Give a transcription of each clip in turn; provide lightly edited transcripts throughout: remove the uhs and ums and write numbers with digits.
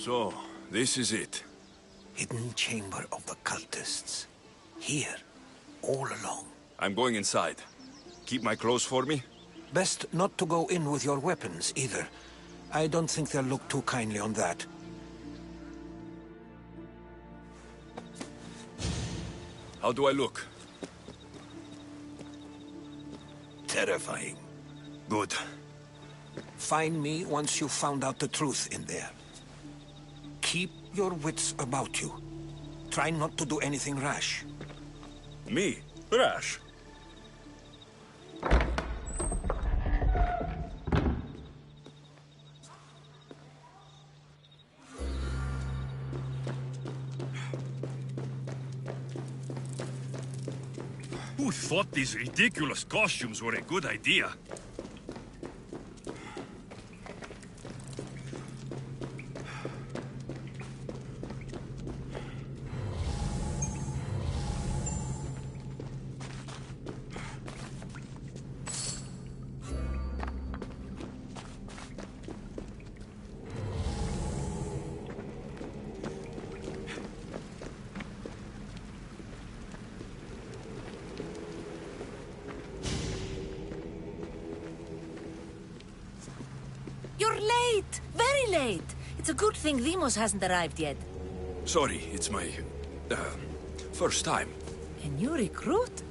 So, this is it. Hidden chamber of the cultists. Here, all along. I'm going inside. Keep my clothes for me? Best not to go in with your weapons, either. I don't think they'll look too kindly on that. How do I look? Terrifying. Good. Find me once you've found out the truth in there. Keep your wits about you. Try not to do anything rash. Me? Rash? Who thought these ridiculous costumes were a good idea? You're late! Very late! It's a good thing Demos hasn't arrived yet. Sorry, it's my... first time. A new recruit?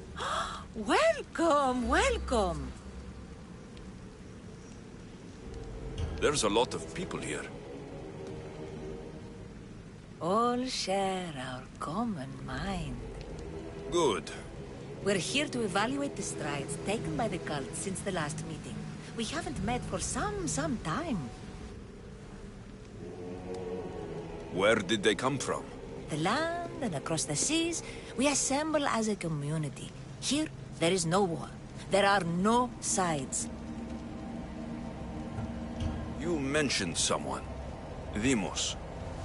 Welcome, welcome! There's a lot of people here. All share our common mind. Good. We're here to evaluate the strides taken by the cult since the last meeting. We haven't met for some time. Where did they come from? The land and across the seas, we assemble as a community. Here, there is no war. There are no sides. You mentioned someone. Demos.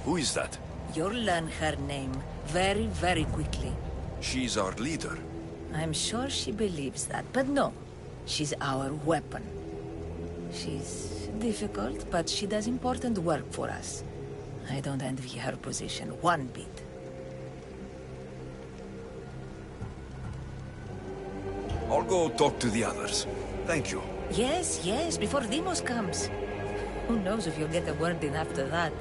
Who is that? You'll learn her name very, very quickly. She's our leader. I'm sure she believes that, but no. She's our weapon. She's difficult, but she does important work for us. I don't envy her position one bit. I'll go talk to the others. Thank you. Yes, yes, before Demos comes. Who knows if you'll get a word in after that.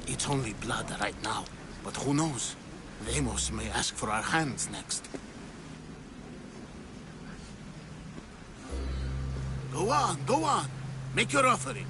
It's only blood right now, but who knows? Demos may ask for our hands next. Go on, go on. Make your offering.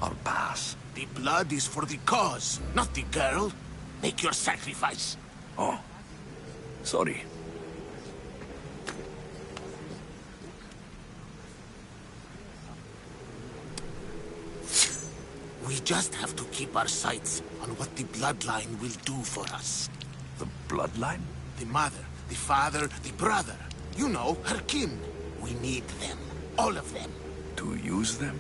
I'll pass. The blood is for the cause, not the girl. Make your sacrifice. Oh. Sorry. We just have to keep our sights on what the bloodline will do for us. The bloodline? The mother, the father, the brother. You know, her kin. We need them. All of them. To use them?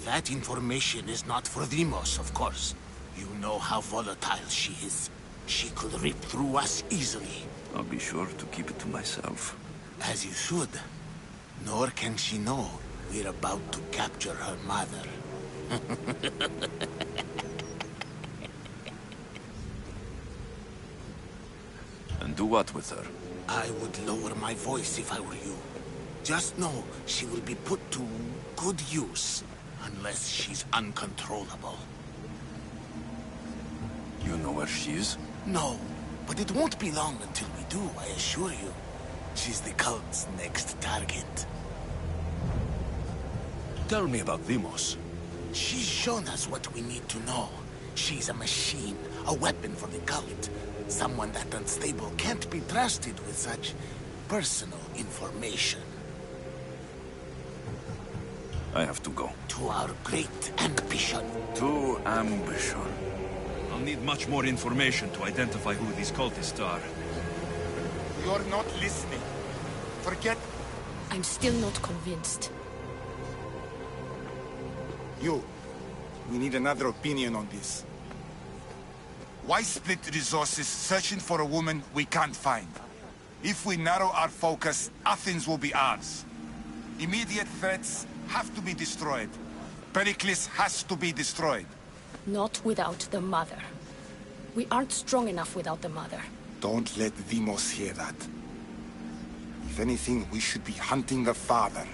That information is not for Demos, of course. You know how volatile she is. She could rip through us easily. I'll be sure to keep it to myself. As you should. Nor can she know we're about to capture her mother. And do what with her? I would lower my voice if I were you. Just know she will be put to good use. Unless she's uncontrollable. You know where she is? No, but it won't be long until we do, I assure you. She's the cult's next target. Tell me about Deimos. She's shown us what we need to know. She's a machine, a weapon for the cult. Someone that unstable can't be trusted with such personal information. I have to go. To our great ambition. To ambition. I'll need much more information to identify who these cultists are. You're not listening. Forget... I'm still not convinced. You. We need another opinion on this. Why split resources searching for a woman we can't find? If we narrow our focus, Athens will be ours. Immediate threats have to be destroyed. Pericles has to be destroyed. Not without the Mother. We aren't strong enough without the Mother. Don't let Deimos hear that. If anything, we should be hunting the father.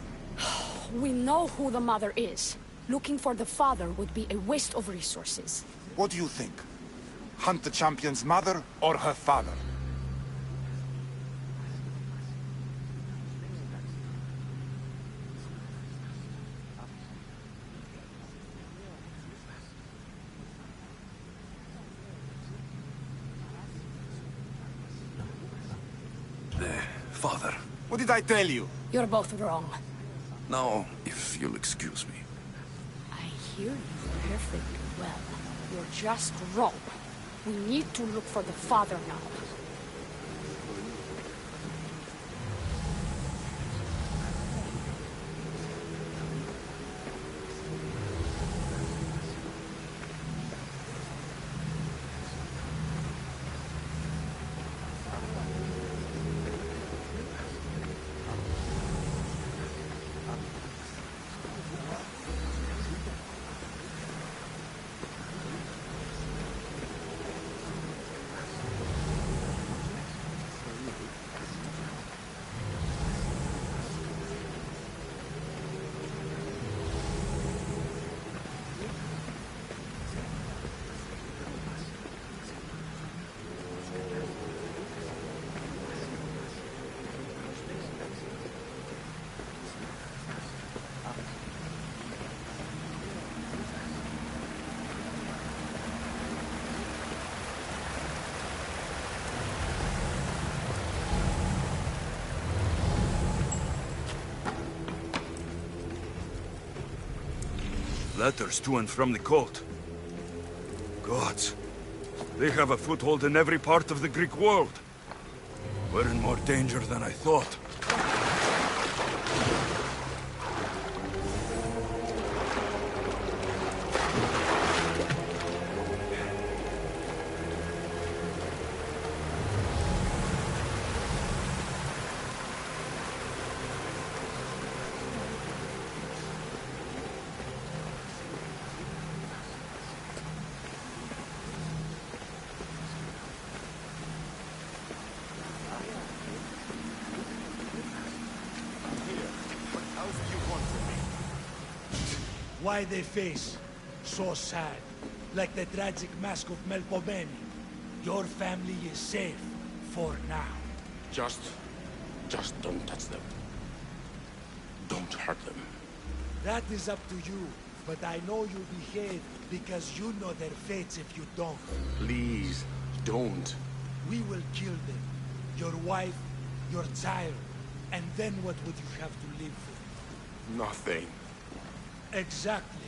We know who the Mother is. Looking for the Father would be a waste of resources. What do you think? Hunt the champion's mother or her father? The father. What did I tell you? You're both wrong. Now, if you'll excuse me. I hear you perfectly well. You're just wrong. We need to look for the Father now. Letters to and from the cult. Gods. They have a foothold in every part of the Greek world. We're in more danger than I thought. Why they face so sad, like the tragic mask of Melpomene. Your family is safe for now. Just don't touch them. Don't hurt them. That is up to you, but I know you behave because you know their fates if you don't. Please, don't. We will kill them. Your wife, your child, and then what would you have to live with? Nothing. Exactly.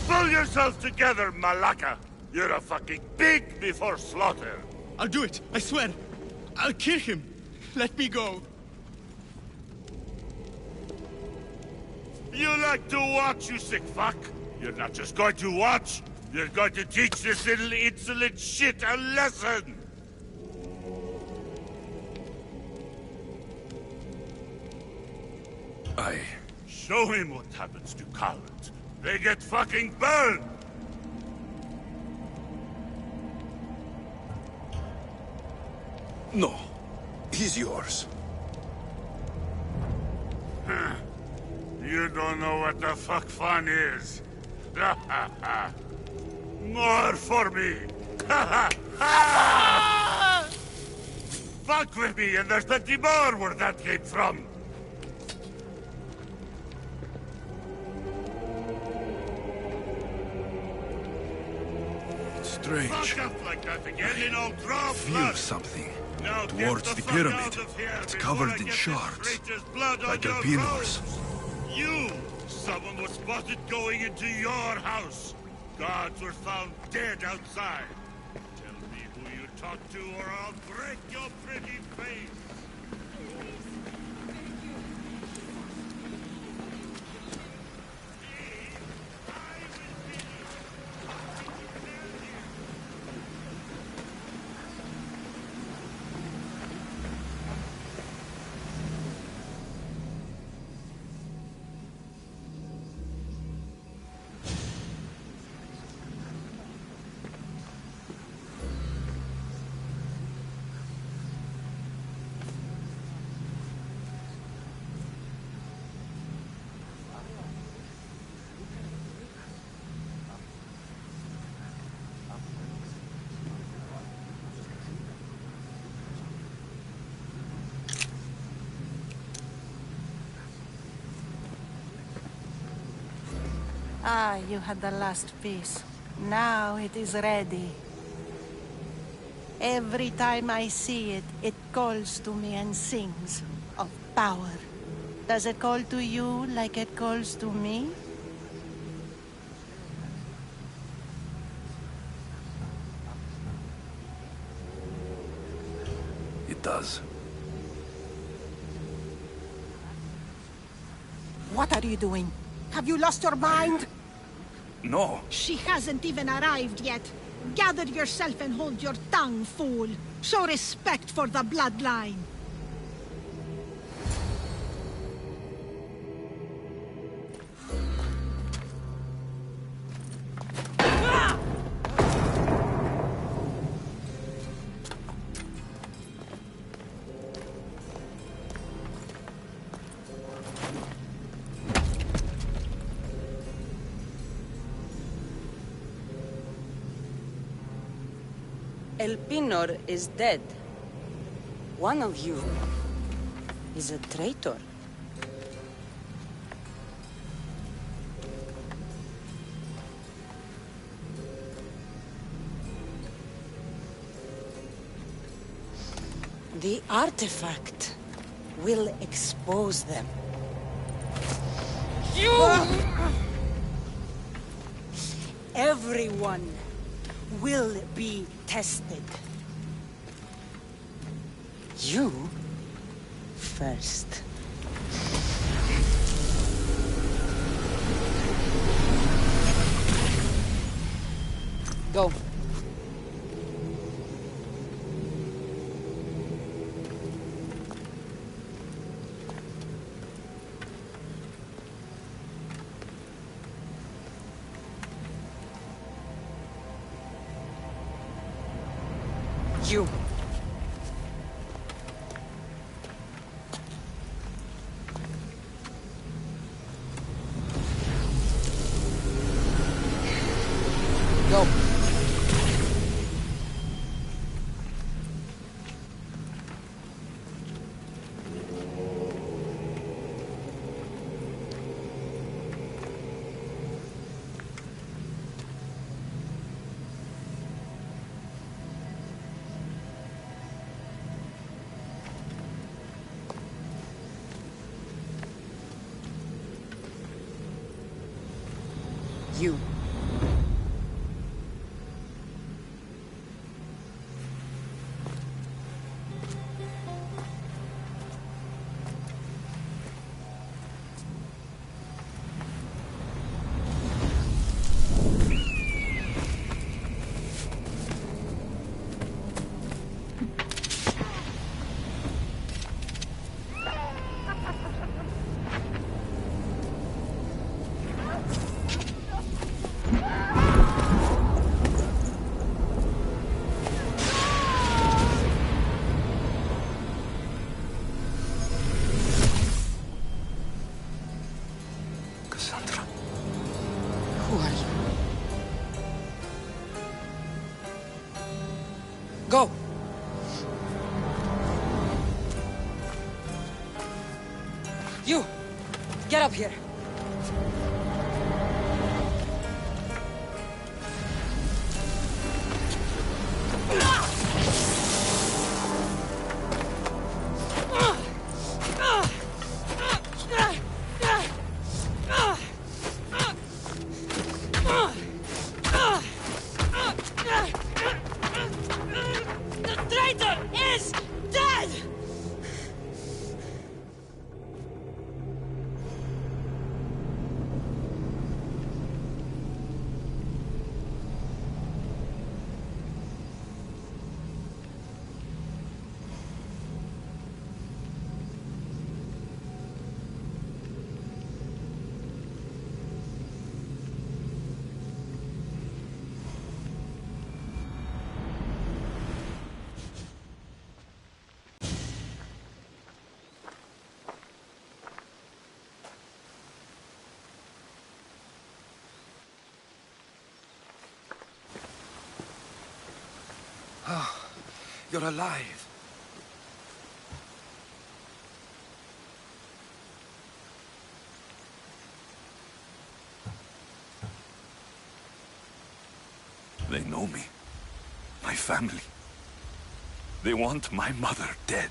Pull yourself together, Malaka! You're a fucking pig before slaughter! I'll do it, I swear. I'll kill him. Let me go. You like to watch, you sick fuck? You're not just going to watch, you're going to teach this little insolent shit a lesson! Show him what happens to cowards. They get fucking burned! No. He's yours. You don't know what the fuck fun is. More for me! Fuck with me, and there's plenty more where that came from! Strange. Fuck up like that again, and I'll draw Feel blood! something. Now Towards get the fuck pyramid. out of here It's before covered I in get shards. this traitor's blood Like on your albinos. robes. You! Someone was spotted going into your house. Guards were found dead outside. Tell me who you talked to, or I'll break your pretty face. Ah, you had the last piece. Now it is ready. Every time I see it, it calls to me and sings of power. Does it call to you like it calls to me? It does. What are you doing? Have you lost your mind? No. She hasn't even arrived yet. Gather yourself and hold your tongue, fool. Show respect for the bloodline. El Pinor is dead. One of you is a traitor. The artifact will expose them. Everyone will be tested. You first. Go. You. Go. You. Who are you? Go! You! Get up here! The traitor is dead! You're alive. They know me. My family. They want my mother dead.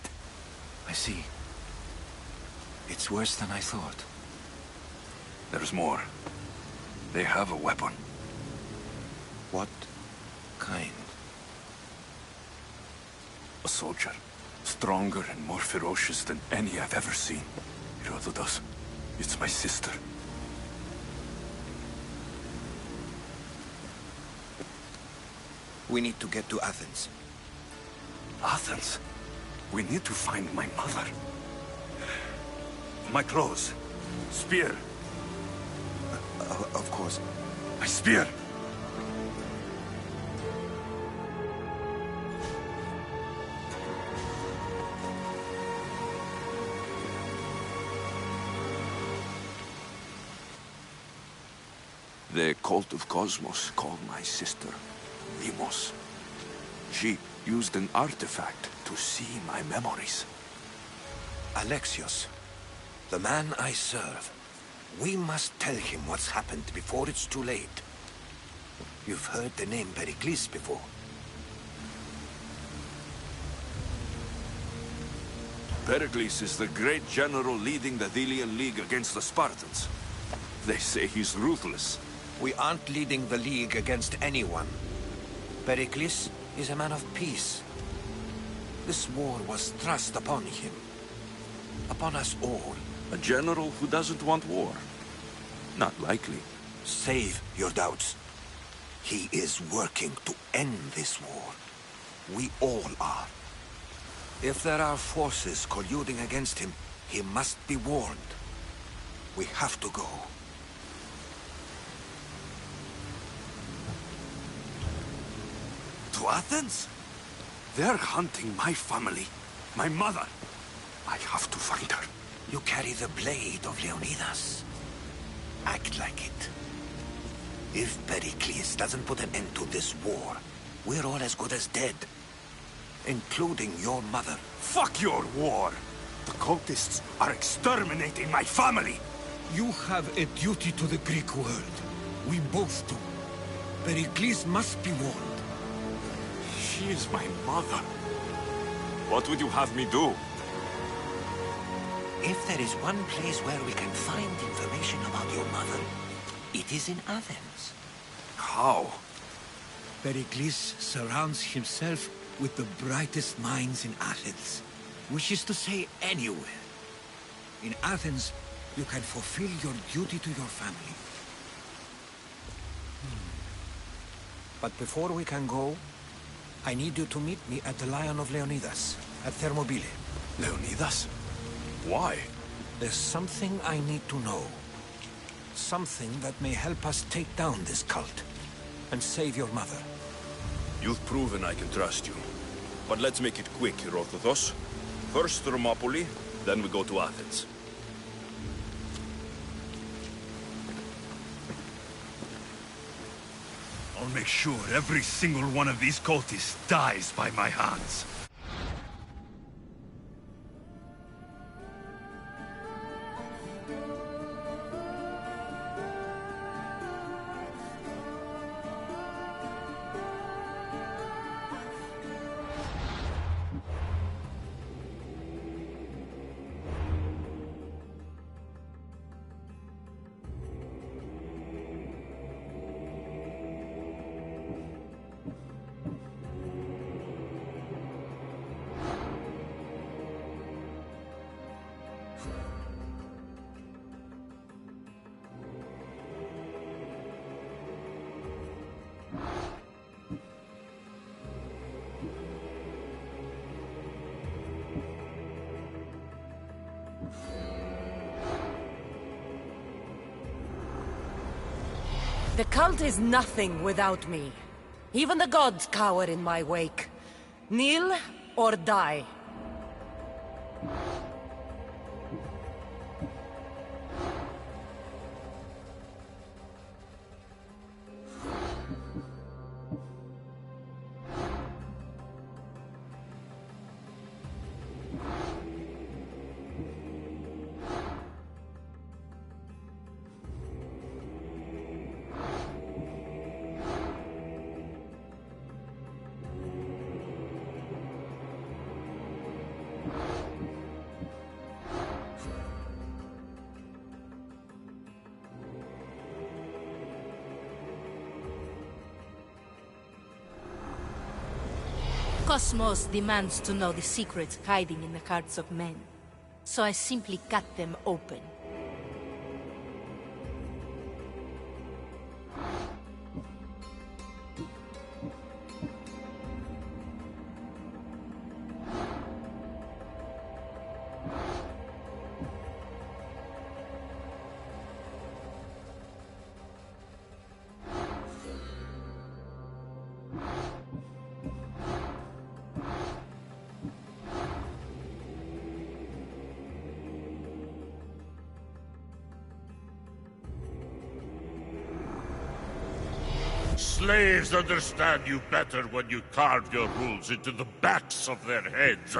I see. It's worse than I thought. There's more. They have a weapon. What kind? A soldier. Stronger and more ferocious than any I've ever seen. Herodotus. It's my sister. We need to get to Athens. Athens? We need to find my mother. My clothes. Spear. Of course. My spear! The cult of Cosmos called my sister Deimos. She used an artifact to see my memories. Alexios, the man I serve. We must tell him what's happened before it's too late. You've heard the name Pericles before. Pericles is the great general leading the Delian League against the Spartans. They say he's ruthless. We aren't leading the League against anyone. Pericles is a man of peace. This war was thrust upon him. Upon us all. A general who doesn't want war? Not likely. Save your doubts. He is working to end this war. We all are. If there are forces colluding against him, he must be warned. We have to go. To Athens? They're hunting my family. My mother. I have to find her. You carry the blade of Leonidas. Act like it. If Pericles doesn't put an end to this war, we're all as good as dead. Including your mother. Fuck your war! The cultists are exterminating my family! You have a duty to the Greek world. We both do. Pericles must be warned. She is my mother. What would you have me do? If there is one place where we can find information about your mother, it is in Athens. How? Pericles surrounds himself with the brightest minds in Athens. Which is to say, anywhere. In Athens, you can fulfill your duty to your family. But before we can go, I need you to meet me at the Lion of Leonidas, at Thermopylae. Leonidas? Why? There's something I need to know. Something that may help us take down this cult, and save your mother. You've proven I can trust you. But let's make it quick, Herodotus. First Thermopylae, then we go to Athens. I'll make sure every single one of these cultists dies by my hands. The cult is nothing without me. Even the gods cower in my wake. Kneel or die. Cosmos demands to know the secrets hiding in the hearts of men, so I simply cut them open. Slaves understand you better when you carve your rules into the backs of their heads.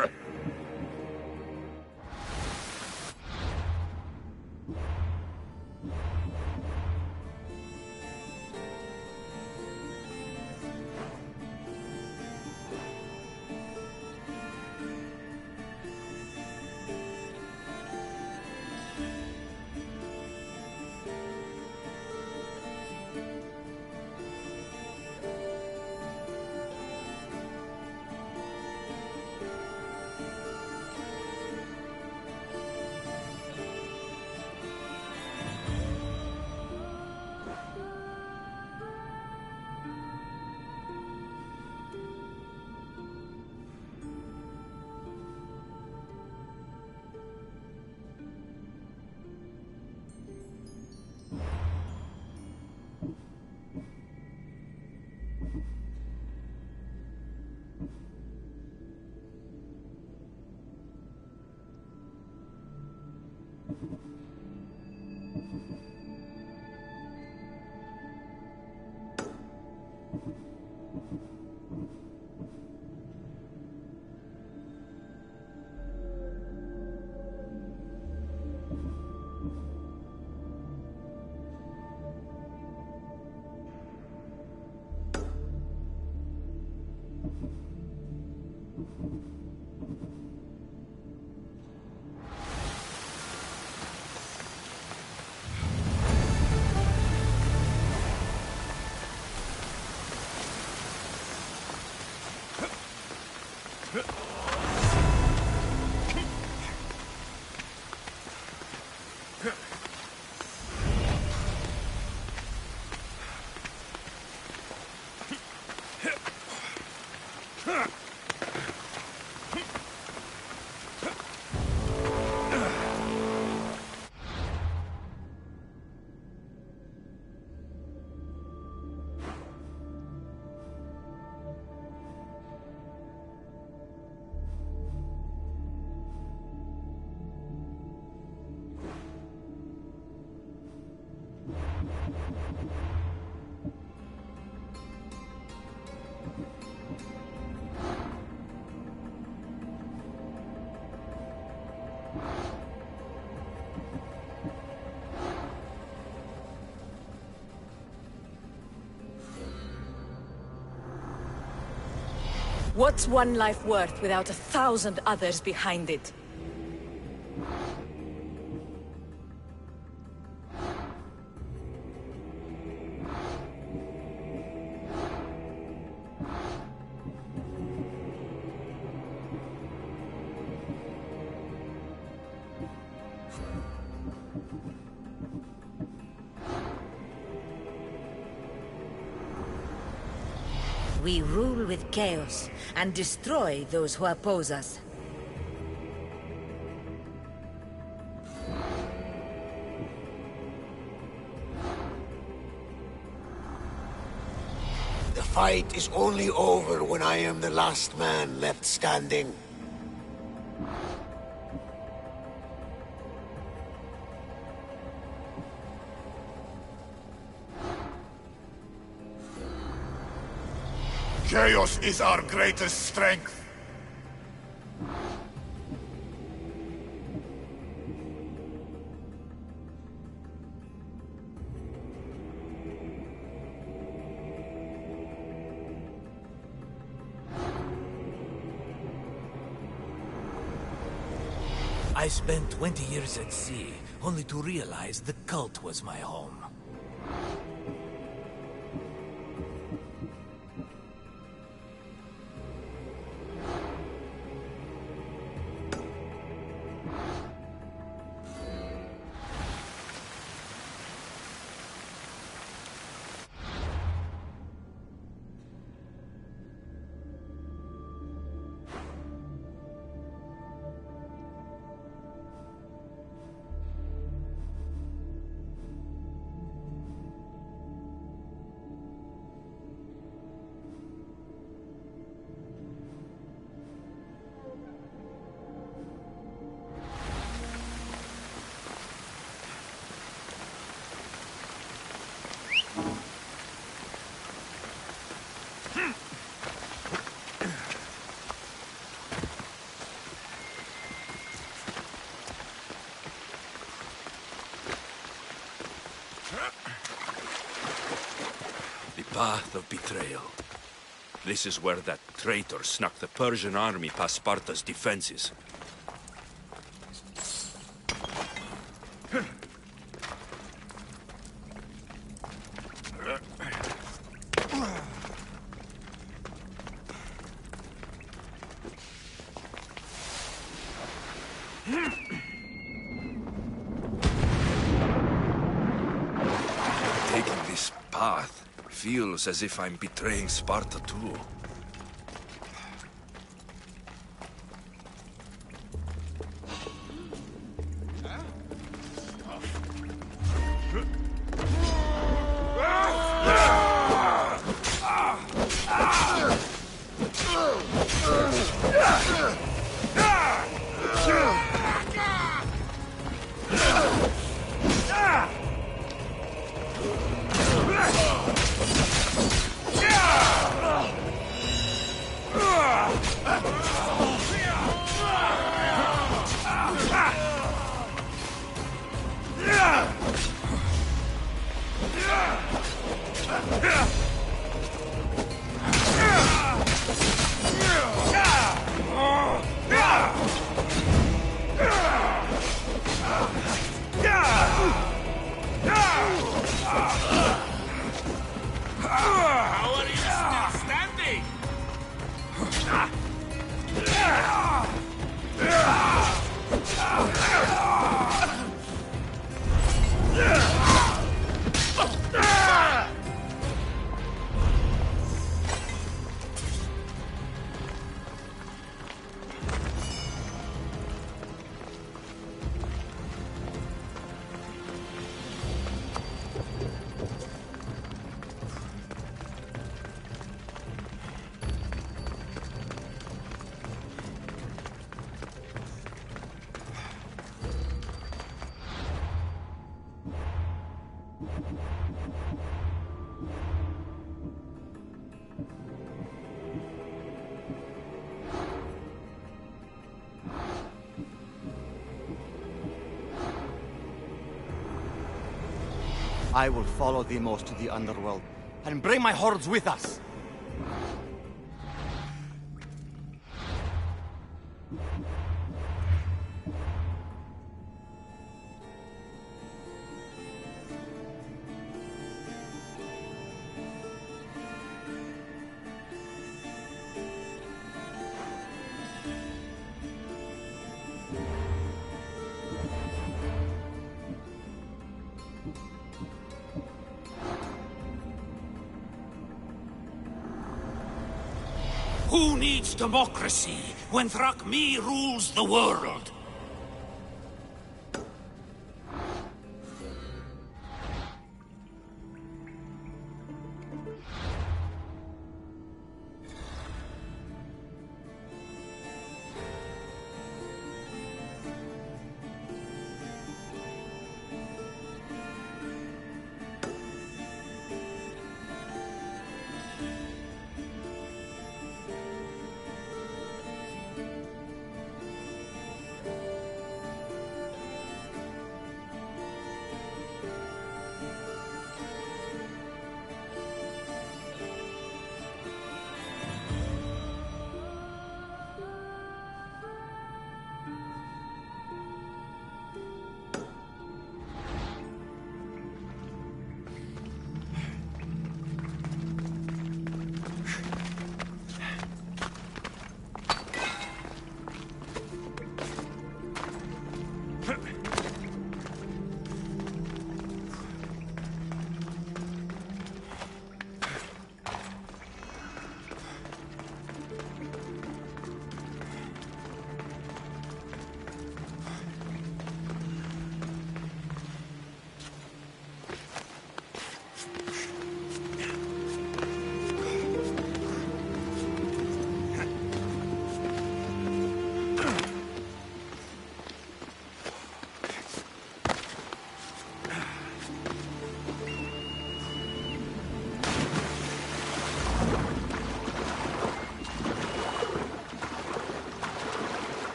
What's one life worth without 1,000 others behind it? We rule with chaos and destroy those who oppose us. The fight is only over when I am the last man left standing. Chaos is our greatest strength. I spent 20 years at sea, only to realize the cult was my home. Path of betrayal. This is where that traitor snuck the Persian army past Sparta's defenses. Taking this path feels as if I'm betraying Sparta too. How are you still standing? I will follow Deimos to the underworld, and bring my hordes with us. Who needs democracy when Thrakmi rules the world?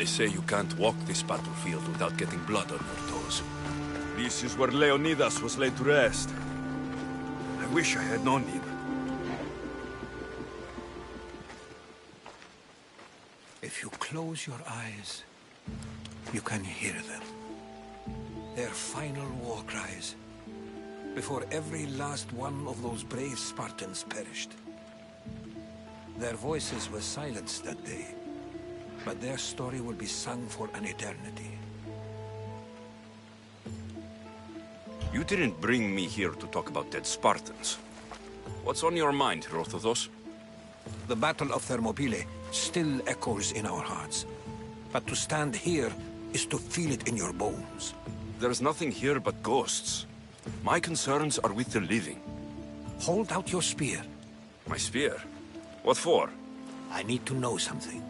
They say you can't walk this battlefield without getting blood on your toes. This is where Leonidas was laid to rest. I wish I had known him. If you close your eyes, you can hear them. Their final war cries, before every last one of those brave Spartans perished. Their voices were silenced that day, but their story will be sung for an eternity. You didn't bring me here to talk about dead Spartans. What's on your mind, Herodotus? The Battle of Thermopylae still echoes in our hearts. But to stand here is to feel it in your bones. There's nothing here but ghosts. My concerns are with the living. Hold out your spear. My spear? What for? I need to know something.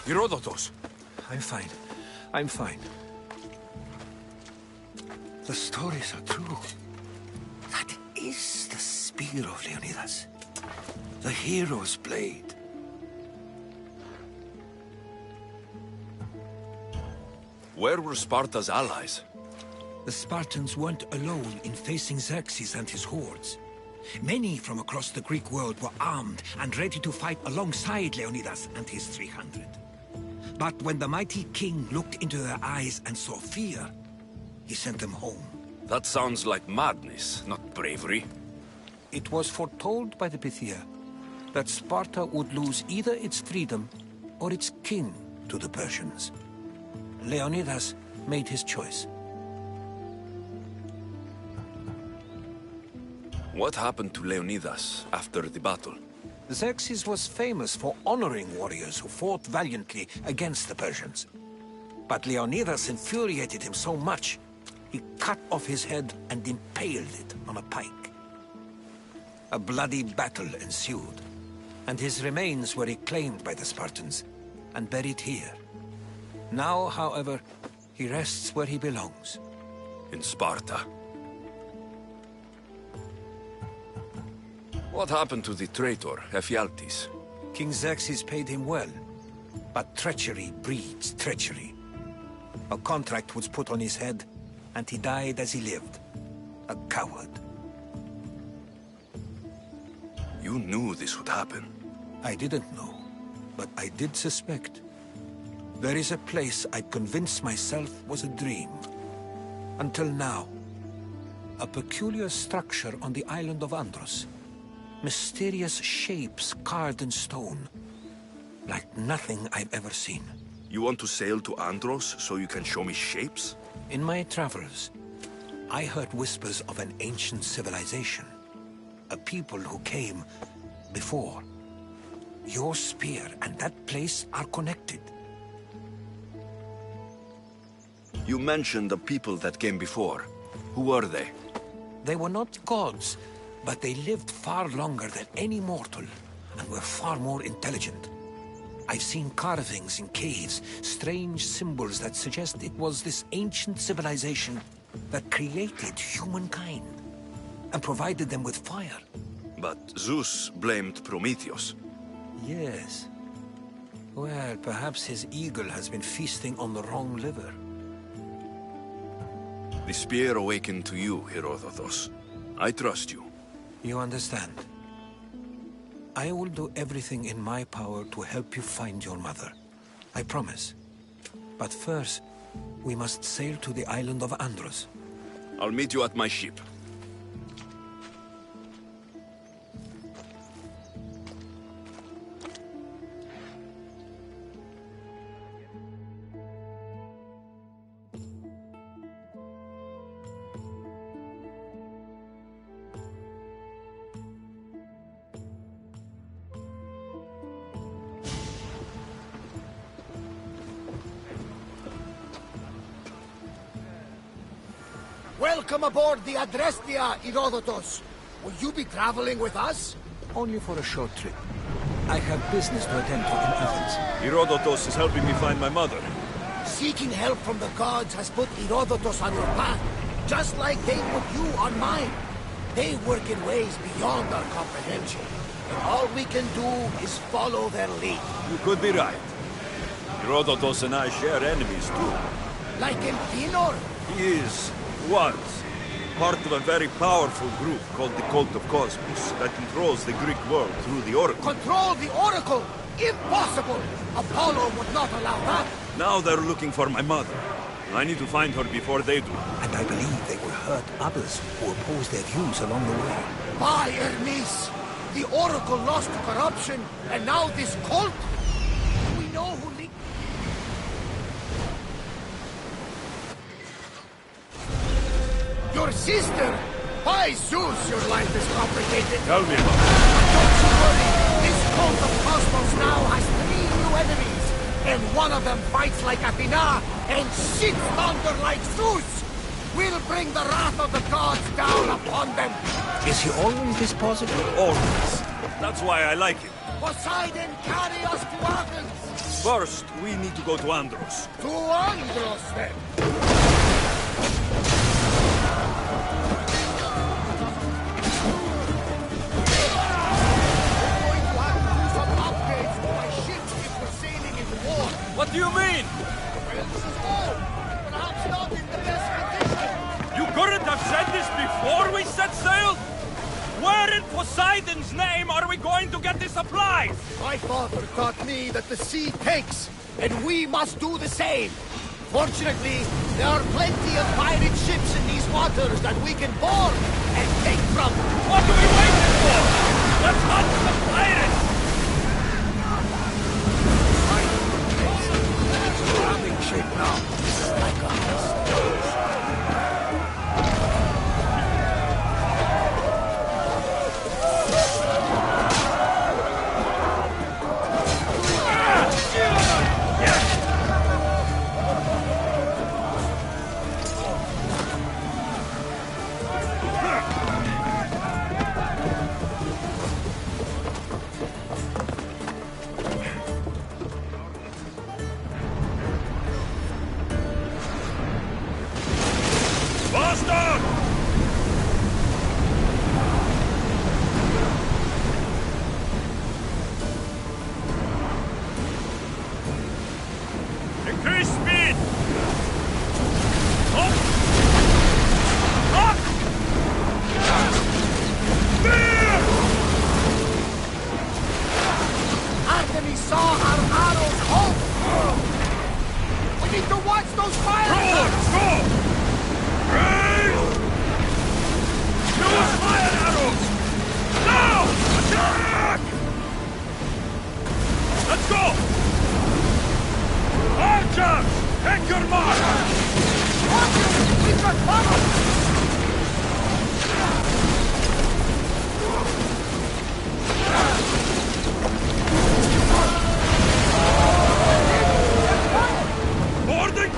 Herodotus! I'm fine. I'm fine. The stories are true. That is the spear of Leonidas. The hero's blade. Where were Sparta's allies? The Spartans weren't alone in facing Xerxes and his hordes. Many from across the Greek world were armed and ready to fight alongside Leonidas and his 300. But when the mighty king looked into their eyes and saw fear, he sent them home. That sounds like madness, not bravery. It was foretold by the Pythia that Sparta would lose either its freedom or its king to the Persians. Leonidas made his choice. What happened to Leonidas after the battle? Xerxes was famous for honoring warriors who fought valiantly against the Persians. But Leonidas infuriated him so much, he cut off his head and impaled it on a pike. A bloody battle ensued, and his remains were reclaimed by the Spartans and buried here. Now, however, he rests where he belongs. In Sparta. What happened to the traitor, Ephialtes? King Xerxes paid him well, but treachery breeds treachery. A contract was put on his head, and he died as he lived. A coward. You knew this would happen. I didn't know, but I did suspect. There is a place I convinced myself was a dream. Until now. A peculiar structure on the island of Andros. Mysterious shapes carved in stone. Like nothing I've ever seen. You want to sail to Andros so you can show me shapes? In my travels, I heard whispers of an ancient civilization. A people who came before. Your spear and that place are connected. You mentioned the people that came before. Who were they? They were not gods, but they lived far longer than any mortal, and were far more intelligent. I've seen carvings in caves, strange symbols that suggest it was this ancient civilization that created humankind, and provided them with fire. But Zeus blamed Prometheus. Yes. Well, perhaps his eagle has been feasting on the wrong liver. The spear awakened to you, Herodotus. I trust you. You understand. I will do everything in my power to help you find your mother. I promise. But first, we must sail to the island of Andros. I'll meet you at my ship. Welcome aboard the Adrestia, Herodotus. Will you be traveling with us? Only for a short trip. I have business to attend to in Athens. Herodotus is helping me find my mother. Seeking help from the gods has put Herodotus on your path, just like they put you on mine. They work in ways beyond our comprehension, and all we can do is follow their lead. You could be right. Herodotus and I share enemies too. Like in Pinor? He was part of a very powerful group called the Cult of Cosmos that controls the Greek world through the Oracle. Control the Oracle? Impossible! Apollo would not allow that. Now they're looking for my mother. I need to find her before they do. And I believe they will hurt others who oppose their views along the way. By Hermes! The Oracle lost to corruption, and now this cult? We know who leaked... Your sister! By Zeus, your life is complicated! Tell me about it. Don't you worry! This cult of Cosmos now has 3 new enemies, and one of them fights like Athena and shits thunder like Zeus! We'll bring the wrath of the gods down upon them! Is he always this positive? Always. That's why I like him. Poseidon, carry us to Athens! First, we need to go to Andros. To Andros, then! What do you mean? Well, this is all. Perhaps not in the best condition. You couldn't have said this before we set sail? Where in Poseidon's name are we going to get the supplies? My father taught me that the sea takes, and we must do the same. Fortunately, there are plenty of pirate ships in these waters that we can board and take from. What are we waiting for? Let's hunt the pirates! Grabbing shape now. Like a Increase speed! Up! Up! Spear! Artemis saw our arrows home! We need to watch those fire! Go! Raise! Use fire arrows! Now! Attack! Let's go! Archers! Take your mark! Archers! We've got fire! Boarding!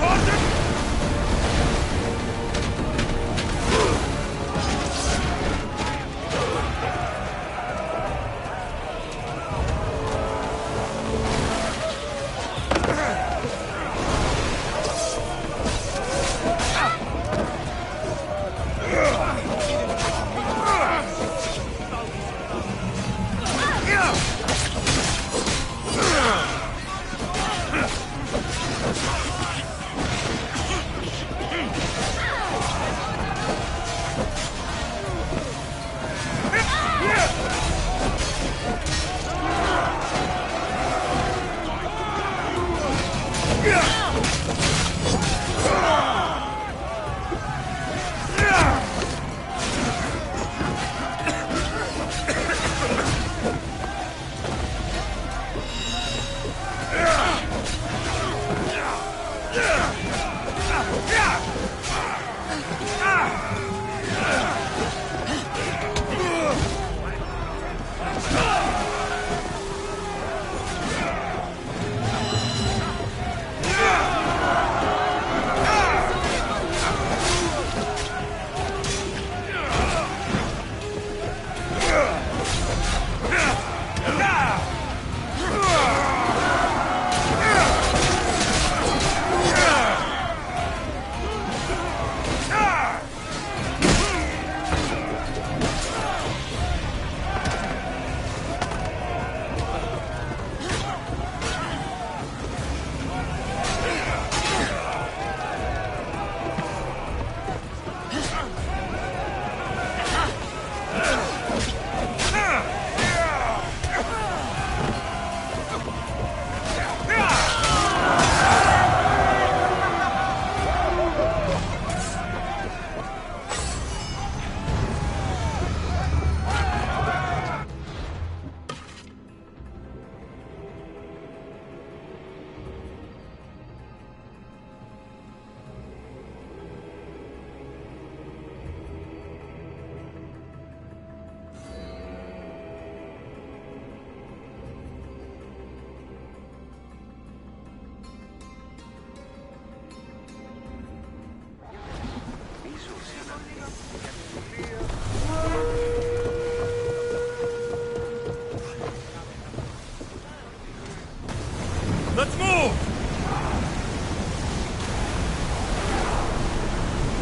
Let's move!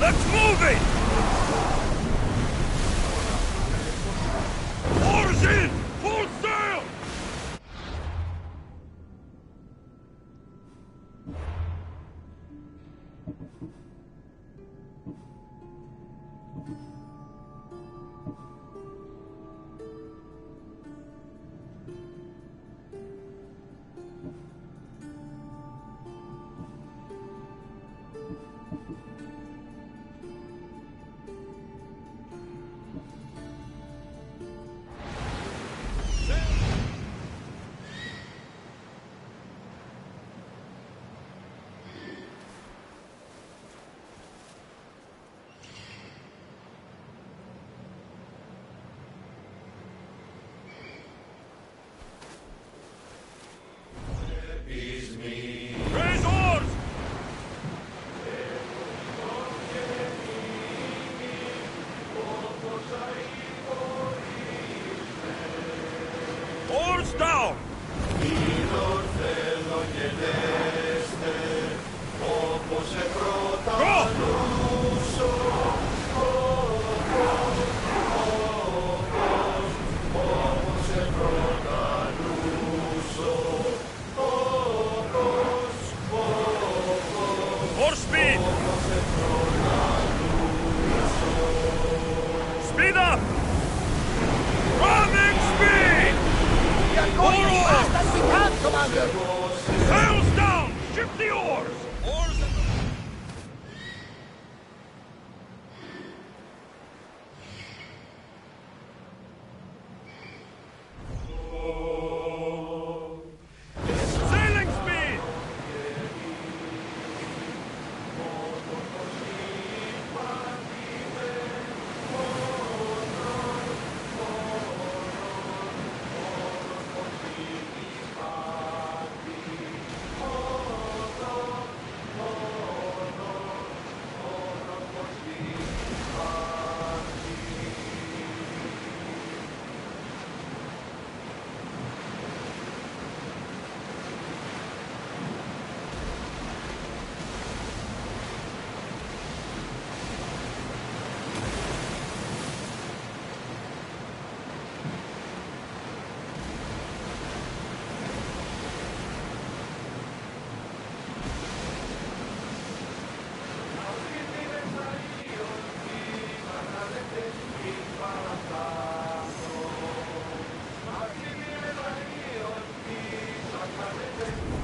Let's move it! Oars in! Full sail! Raise oars! Oars down! More speed! Speed up! Running speed! We are going as fast as we can, Commander! Sails down! Shift the oars! Oars at the... Sailing speed!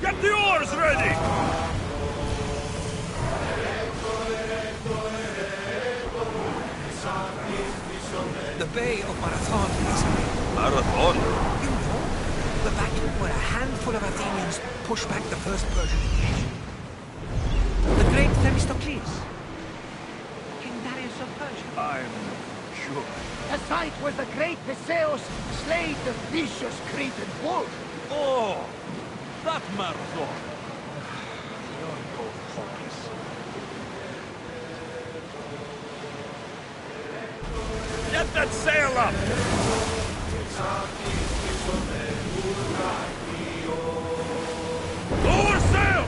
Get the oars ready! The Bay of Marathon is... Marathon? You know, the battle where a handful of Athenians pushed back the first Persian invasion. The great Themistocles. King Darius of Persia. I'm sure. The site where the great Theseus slayed the vicious Cretan bull. Oh! That marathon! You're both hopeless. Get that sail up! Lower sail!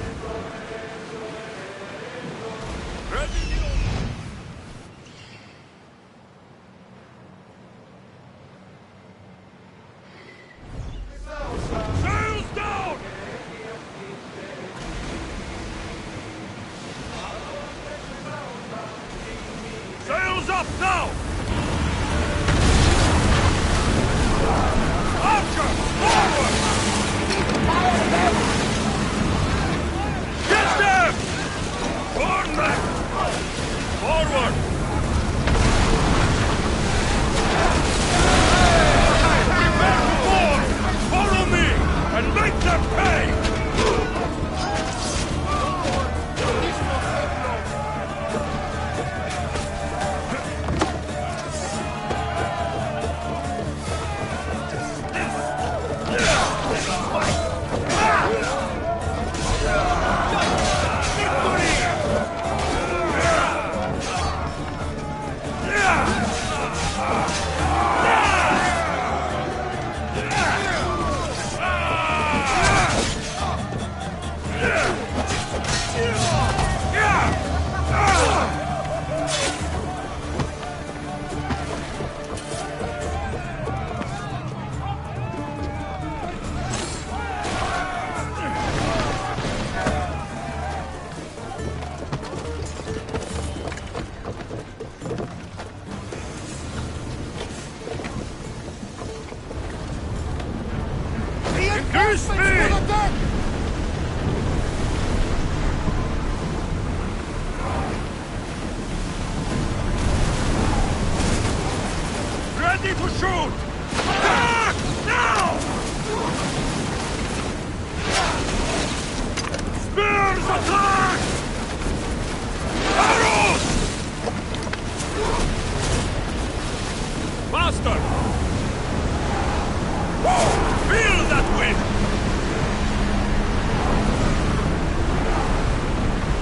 Ready the oars! Sails down! Sails up now! Archer! Forward! Fire them! Get them! Turn back! Forward! Prepare to board! Follow me! And make them pay! Archers attack! Arrows! Faster! Feel that wind!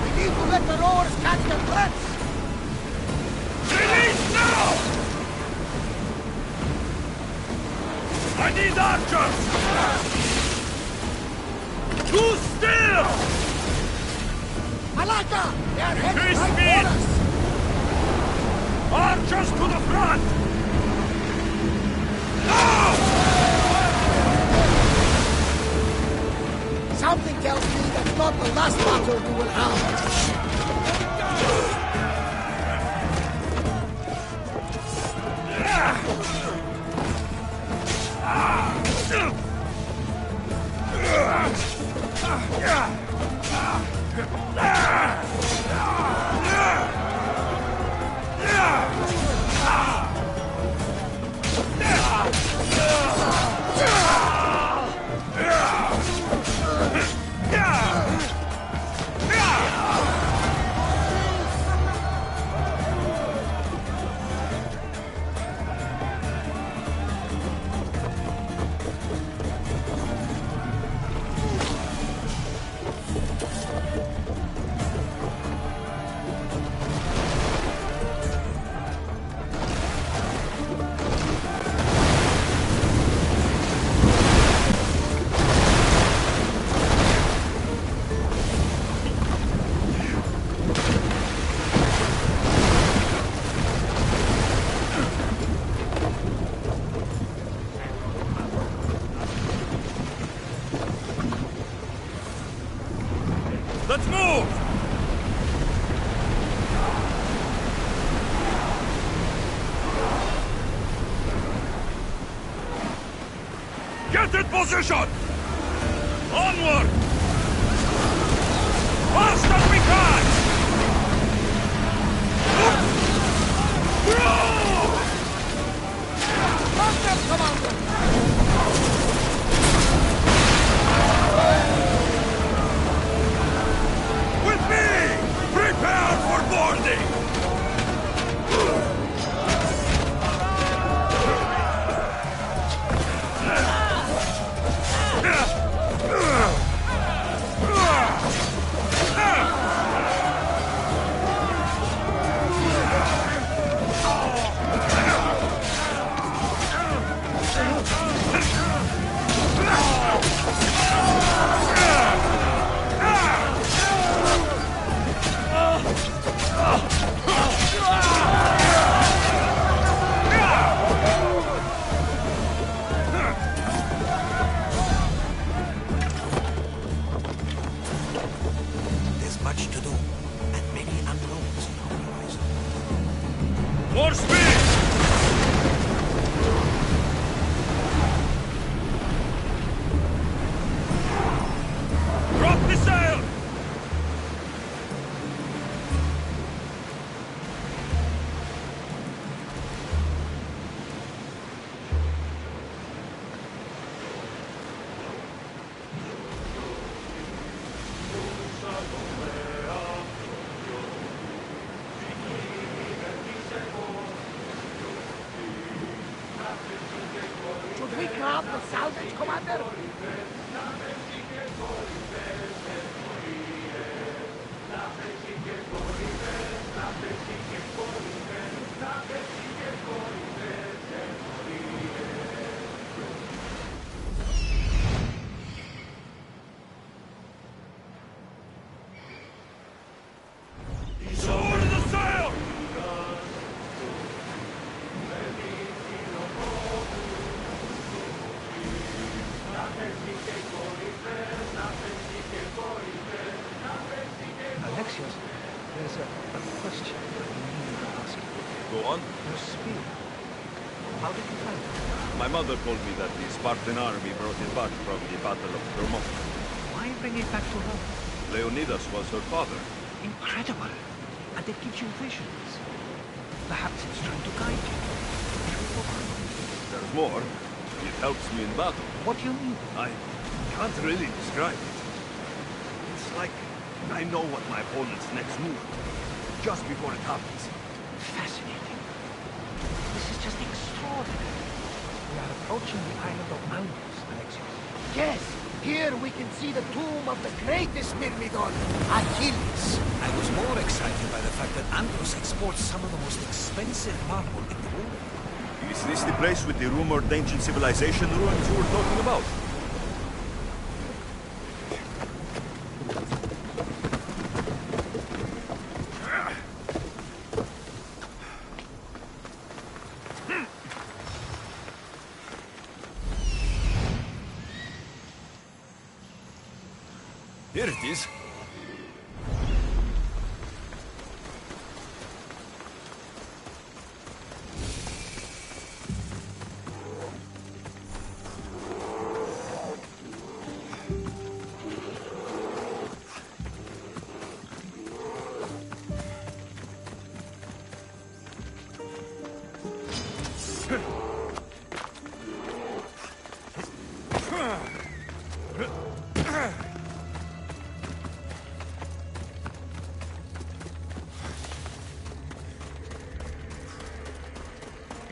We need to let the roars catch their breaths! Release now! I need archers! Too still! Malaka! They are heading Increase right speed! for us! Archers to the front! Now! Something tells me that's not the last battle we will have. Let's move! Get in position! Onward! Fast as we can! Run them, Commander! With me! Prepare for boarding! There's much to do, and many unknowns on our horizon. More speed! Drop the sail! Should we grab the salvage, Commander? Lower the sail! Alexios, there's a question I need to ask you. Go on. Your spear. How did you find it? My mother told me that the Spartan army brought it back from the Battle of Thermopylae. Why bring it back to her? Leonidas was her father. Incredible. And it gives you visions. Perhaps it's trying to guide you. There's more. It helps me in battle. What do you mean? I can't really describe it. It's like I know what my opponent's next move will be, just before it happens. Fascinating. This is just extraordinary. We are approaching the island of mountains, Alexios. Yes, here we can see the tomb of the greatest Myrmidon, Achilles. I was more excited by the fact that Andros exports some of the most expensive marble in the world. Is this the place with the rumored ancient civilization ruins you were talking about? Here it is.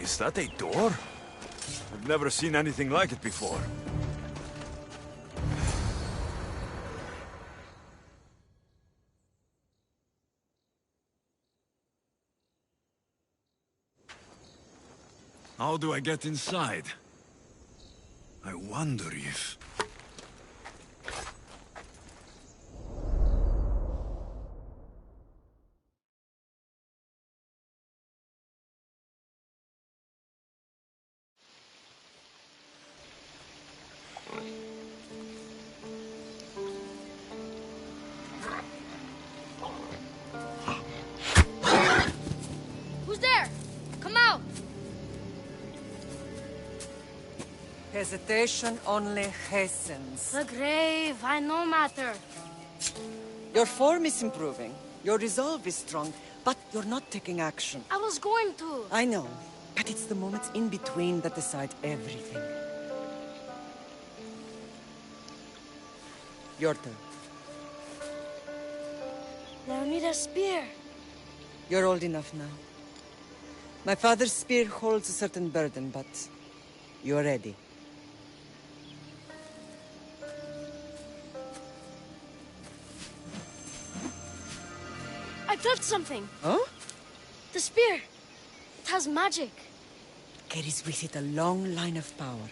Is that a door? I've never seen anything like it before. How do I get inside? I wonder if... Who's there? Come out! Hesitation only hastens. The grave, I no matter. Your form is improving. Your resolve is strong, but you're not taking action. I was going to. I know, but it's the moments in between that decide everything. Your turn. They'll need a spear. You're old enough now. My father's spear holds a certain burden, but you're ready. I felt something. Huh? The spear. It has magic. Carries with it a long line of power.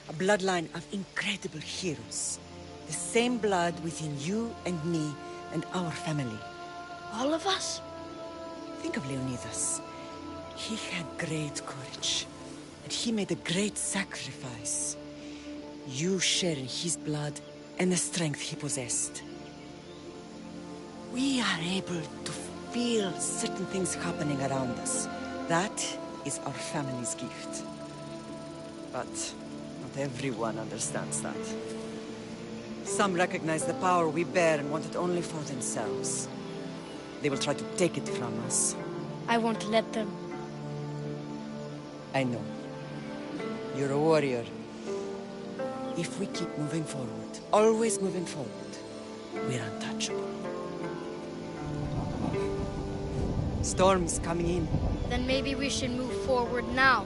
A bloodline of incredible heroes. The same blood within you and me and our family. All of us? Think of Leonidas. He had great courage. And he made a great sacrifice. You share in his blood and the strength he possessed. We are able to feel certain things happening around us. That is our family's gift. But not everyone understands that. Some recognize the power we bear and want it only for themselves. They will try to take it from us. I won't let them. I know. You're a warrior. If we keep moving forward, always moving forward, we're untouchable. Storm's coming in. Then maybe we should move forward now.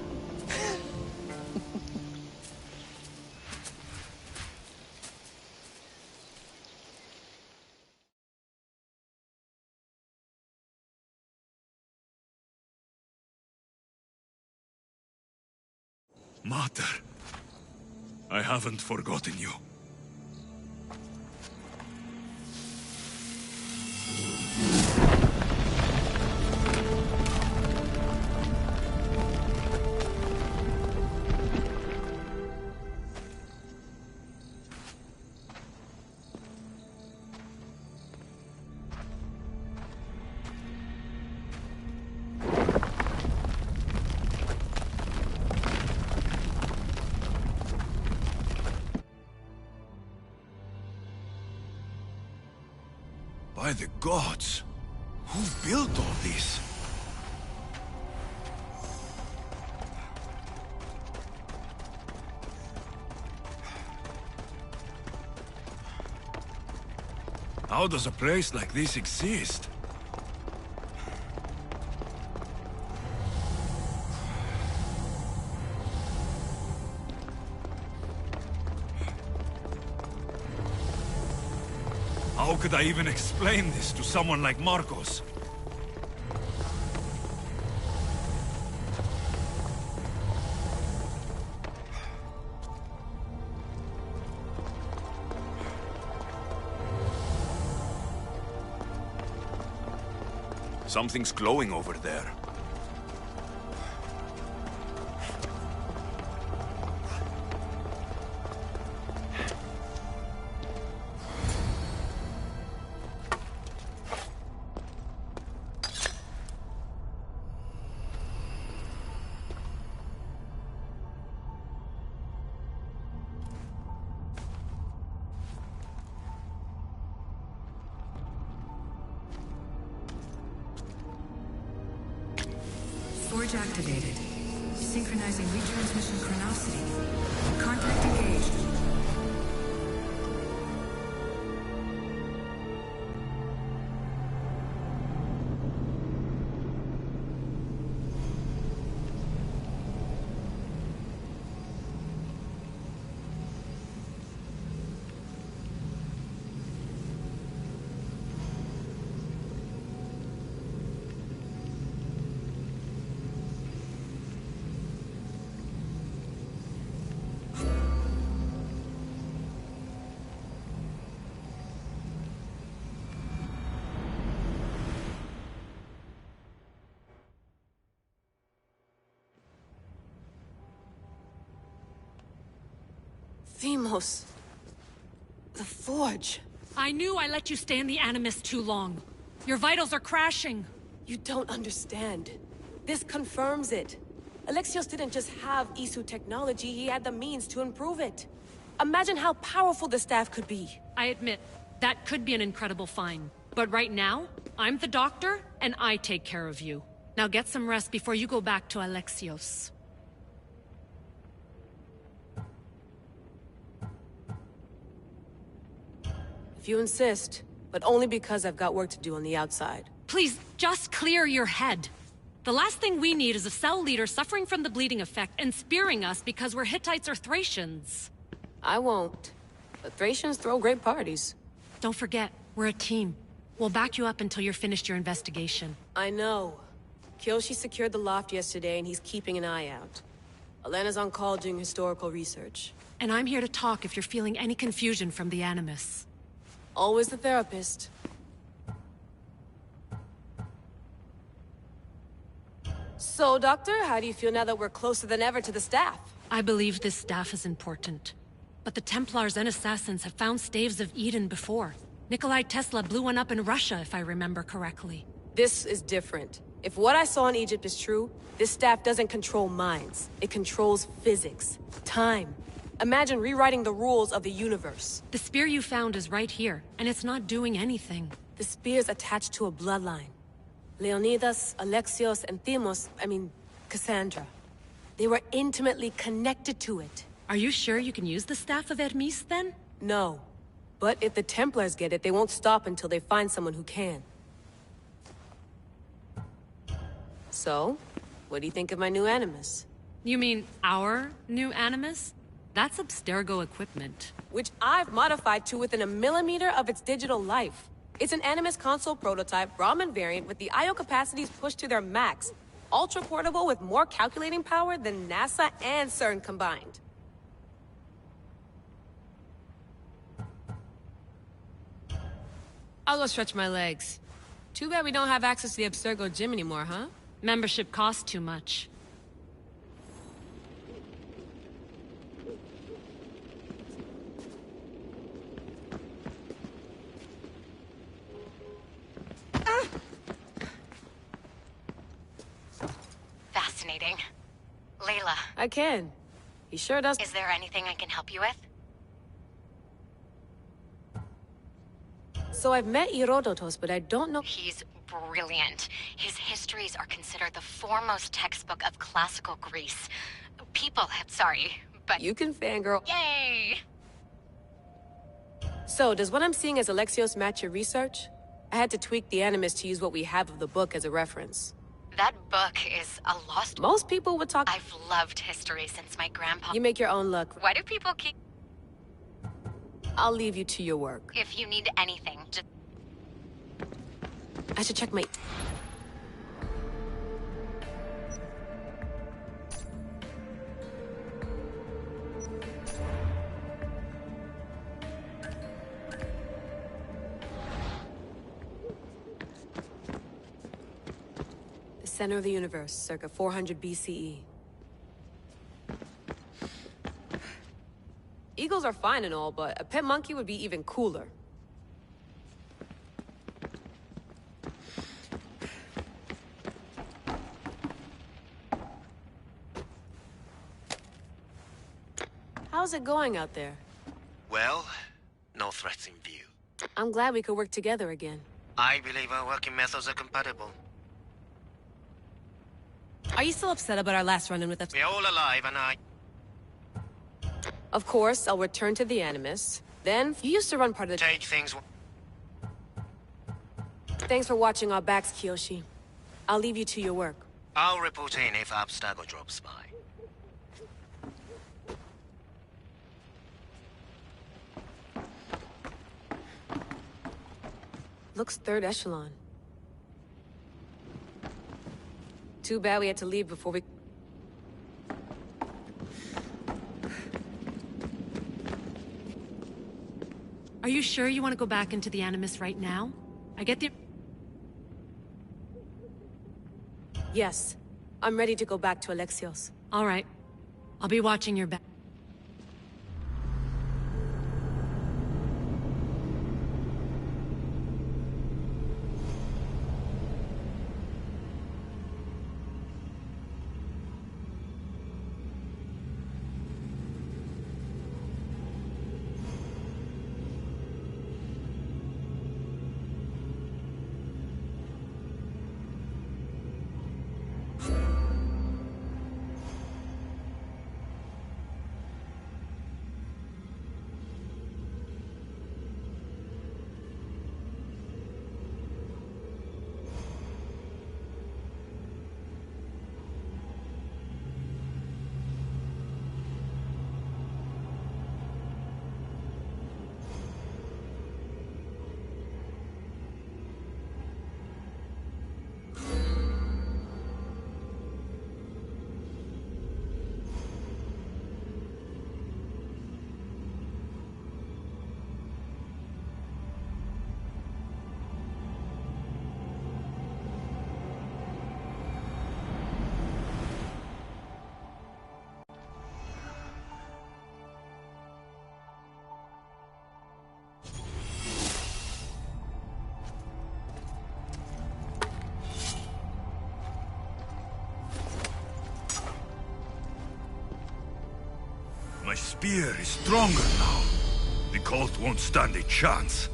Mater, I haven't forgotten you. By the gods! Who built all this? How does a place like this exist? How could I even explain this to someone like Marcos? Something's glowing over there. Forge activated. Synchronizing retransmission chronicity. Contact engaged. Themos. The Forge. I knew I let you stay in the Animus too long. Your vitals are crashing. You don't understand. This confirms it. Alexios didn't just have Isu technology, he had the means to improve it. Imagine how powerful the staff could be. I admit, that could be an incredible find. But right now, I'm the doctor, and I take care of you. Now get some rest before you go back to Alexios. If you insist, but only because I've got work to do on the outside. Please, just clear your head. The last thing we need is a cell leader suffering from the bleeding effect and spearing us because we're Hittites or Thracians. I won't. But Thracians throw great parties. Don't forget, we're a team. We'll back you up until you're finished your investigation. I know. Kyoshi secured the loft yesterday and he's keeping an eye out. Elena's on call doing historical research. And I'm here to talk if you're feeling any confusion from the Animus. Always the therapist. So, Doctor, how do you feel now that we're closer than ever to the staff? I believe this staff is important. But the Templars and Assassins have found staves of Eden before. Nikolai Tesla blew one up in Russia, if I remember correctly. This is different. If what I saw in Egypt is true, this staff doesn't control minds. It controls physics, time. Imagine rewriting the rules of the universe. The spear you found is right here, and it's not doing anything. The spear's attached to a bloodline. Leonidas, Alexios, and Cassandra. They were intimately connected to it. Are you sure you can use the Staff of Hermes, then? No. But if the Templars get it, they won't stop until they find someone who can. So, what do you think of my new Animus? You mean our new Animus? That's Abstergo equipment. Which I've modified to within a millimeter of its digital life. It's an Animus console prototype, Brahmin variant with the I/O capacities pushed to their max. Ultra-portable with more calculating power than NASA and CERN combined. I'll go stretch my legs. Too bad we don't have access to the Abstergo gym anymore, huh? Membership costs too much. Fascinating. Layla. I can. He sure does. Is there anything I can help you with? So I've met Herodotus, but I don't know... He's brilliant. His histories are considered the foremost textbook of classical Greece. People, sorry, but... You can fangirl. Yay! So, does what I'm seeing as Alexios match your research? I had to tweak the Animus to use what we have of the book as a reference. That book is a lost... Most people would talk... I've loved history since my grandpa... You make your own luck. Why do people keep... I'll leave you to your work. If you need anything, just... I should check my... The center of the universe, circa 400 BCE. Eagles are fine and all, but a pet monkey would be even cooler. How's it going out there? Well, no threats in view. I'm glad we could work together again. I believe our working methods are compatible. Are you still upset about our last run-in with the... We're all alive, and I... Of course, I'll return to the Animus. Then, you used to run part of the... Take things... Thanks for watching our backs, Kiyoshi. I'll leave you to your work. I'll report in if Abstergo drops by. Looks third echelon. Too bad we had to leave before we... Are you sure you want to go back into the Animus right now? I get the... Yes. I'm ready to go back to Alexios. All right. I'll be watching your back. My spear is stronger now. The cult won't stand a chance.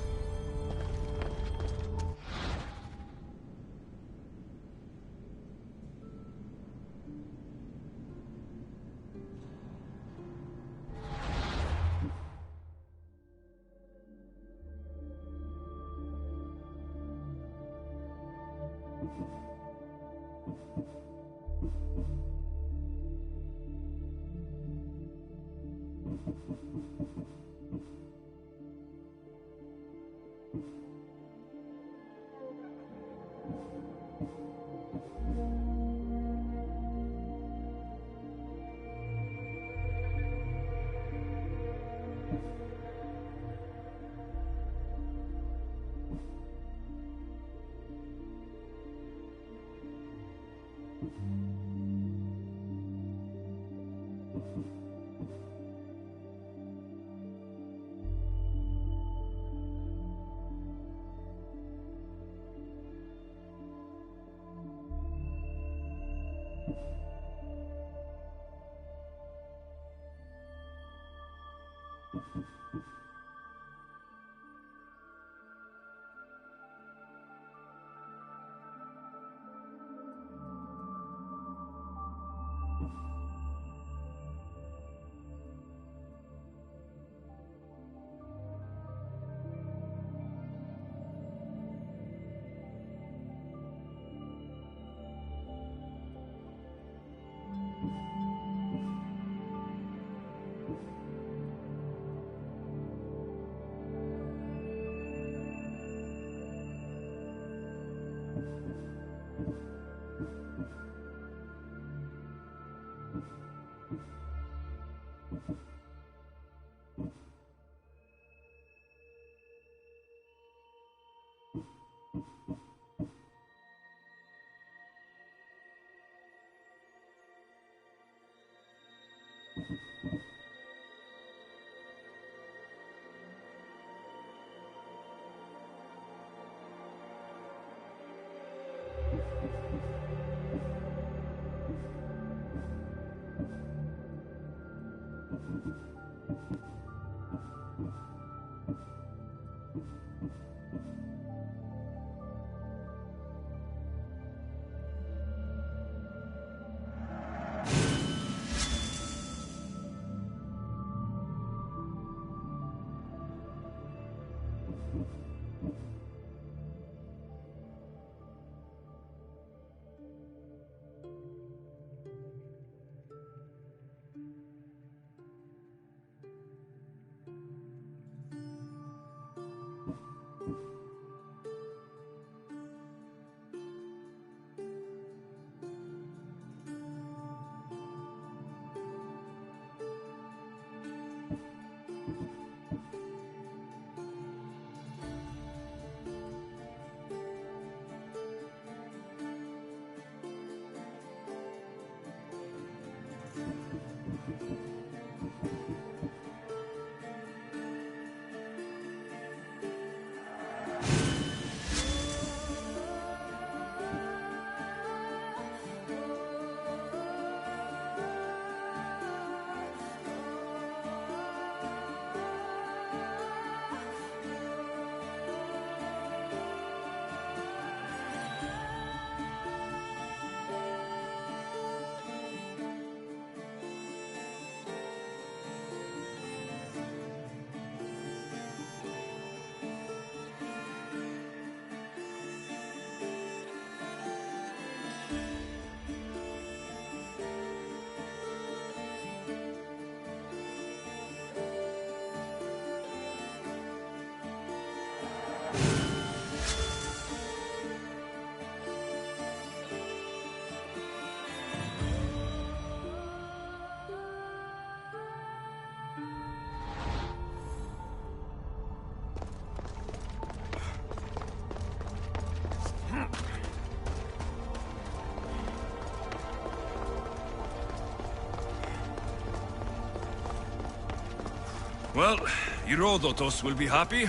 Well, Herodotus will be happy.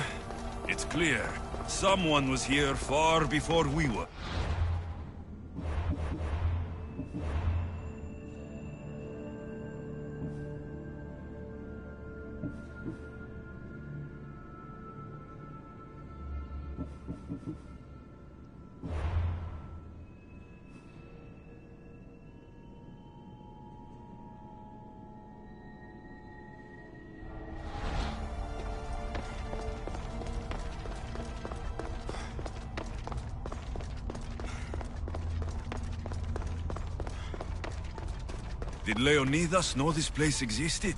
It's clear. Someone was here far before we were. Did Leonidas know this place existed?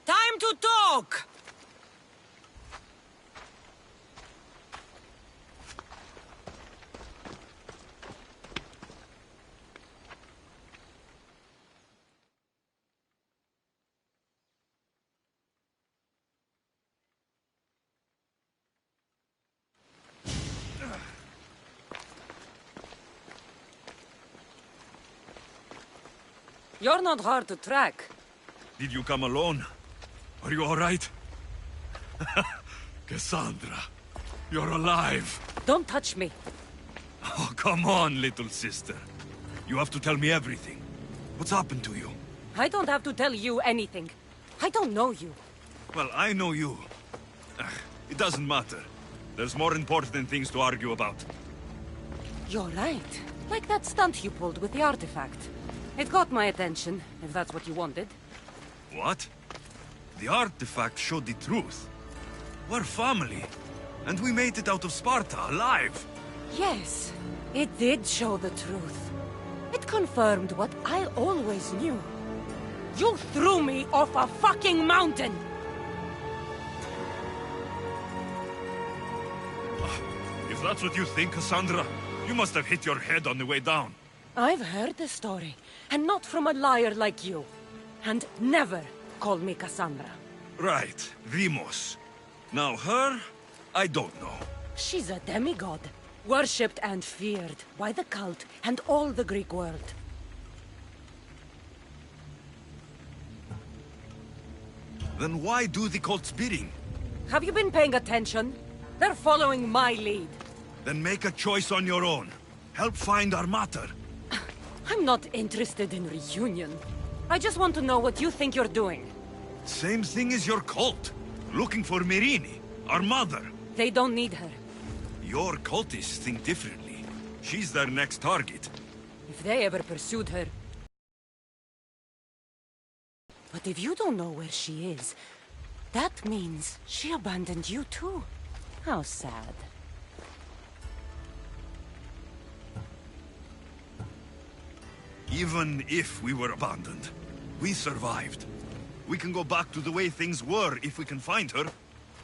Time to talk! You're not hard to track. Did you come alone? Are you all right? Cassandra, you're alive. Don't touch me. Oh, come on, little sister. You have to tell me everything. What's happened to you? I don't have to tell you anything. I don't know you. Well, I know you. It doesn't matter. There's more important things to argue about. You're right. Like that stunt you pulled with the artifact. It got my attention, if that's what you wanted. What? The artifact showed the truth. We're family. And we made it out of Sparta, alive. Yes, it did show the truth. It confirmed what I always knew. You threw me off a fucking mountain! If that's what you think, Cassandra, you must have hit your head on the way down. I've heard the story, and not from a liar like you. And never call me Cassandra. Right, Rimos. Now her, I don't know. She's a demigod. Worshipped and feared by the cult and all the Greek world. Then why do the cult's bidding? Have you been paying attention? They're following my lead. Then make a choice on your own. Help find our mater. I'm not interested in reunion. I just want to know what you think you're doing. Same thing as your cult. Looking for Myrrine, our mother. They don't need her. Your cultists think differently. She's their next target. If they ever pursued her. But if you don't know where she is, that means she abandoned you too. How sad. Even if we were abandoned, we survived. We can go back to the way things were if we can find her.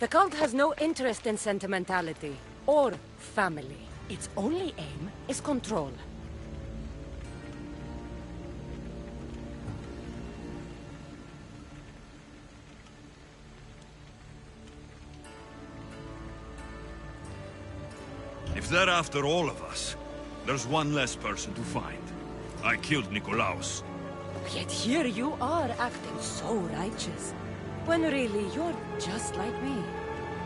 The cult has no interest in sentimentality or family. Its only aim is control. If they're after all of us, there's one less person to find. I killed Nikolaos. Yet here you are, acting so righteous. When really, you're just like me.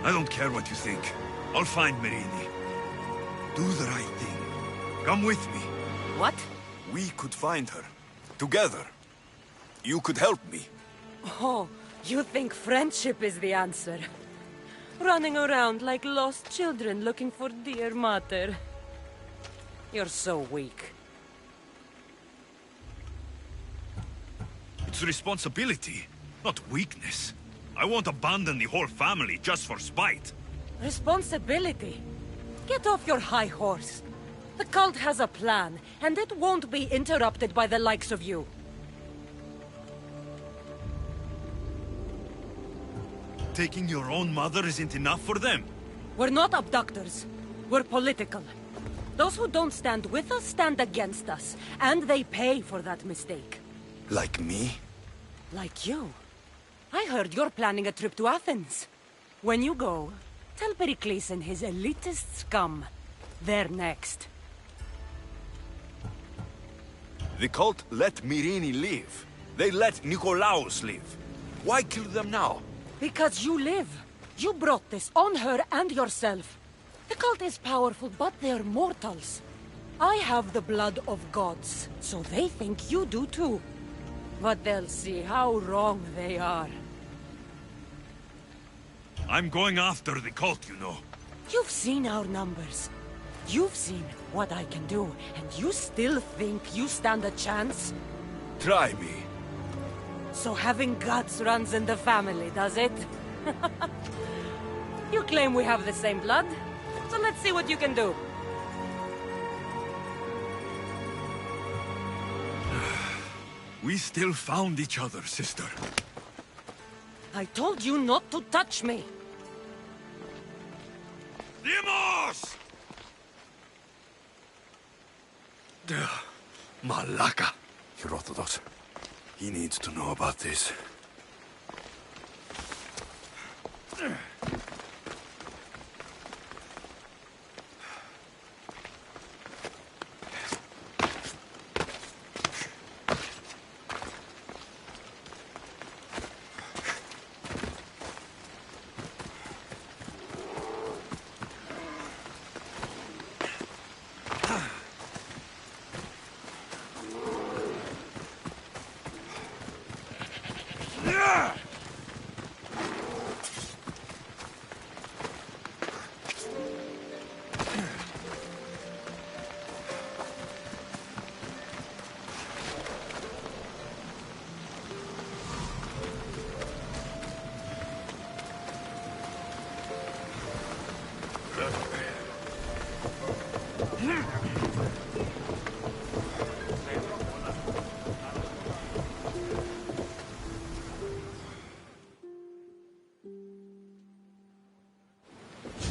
I don't care what you think. I'll find Myrrine. Do the right thing. Come with me. What? We could find her. Together. You could help me. Oh, you think friendship is the answer? Running around like lost children looking for dear mater. You're so weak. It's responsibility, not weakness. I won't abandon the whole family just for spite. Responsibility? Get off your high horse. The cult has a plan, and it won't be interrupted by the likes of you. Taking your own mother isn't enough for them? We're not abductors. We're political. Those who don't stand with us stand against us, and they pay for that mistake. Like me? Like you. I heard you're planning a trip to Athens. When you go, tell Pericles and his elitist scum. They're next. The cult let Myrrine live. They let Nikolaos live. Why kill them now? Because you live. You brought this on her and yourself. The cult is powerful, but they're mortals. I have the blood of gods, so they think you do too. But they'll see how wrong they are. I'm going after the cult, you know. You've seen our numbers. You've seen what I can do, and you still think you stand a chance? Try me. So having guts runs in the family, does it? You claim we have the same blood, so let's see what you can do. We still found each other, sister. I told you not to touch me. Demos! Malaka. Herodotus. He needs to know about this.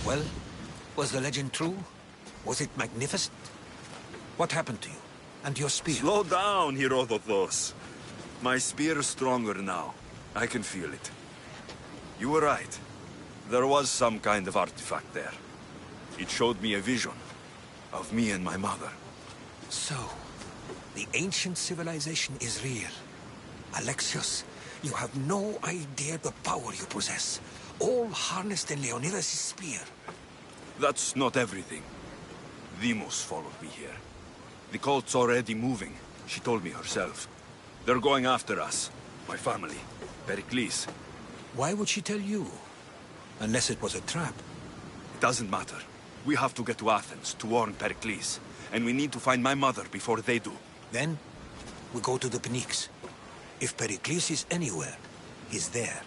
Well, was the legend true? Was it magnificent? What happened to you? And your spear? Slow down, Herodotus. My spear's stronger now. I can feel it. You were right. There was some kind of artifact there. It showed me a vision. Of me and my mother. So, the ancient civilization is real. Alexios, you have no idea the power you possess. All harnessed in Leonidas' spear. That's not everything. Demos followed me here. The cult's already moving. She told me herself. They're going after us. My family. Pericles. Why would she tell you? Unless it was a trap. It doesn't matter. We have to get to Athens to warn Pericles. And we need to find my mother before they do. Then, we go to the Pnyx. If Pericles is anywhere, he's there.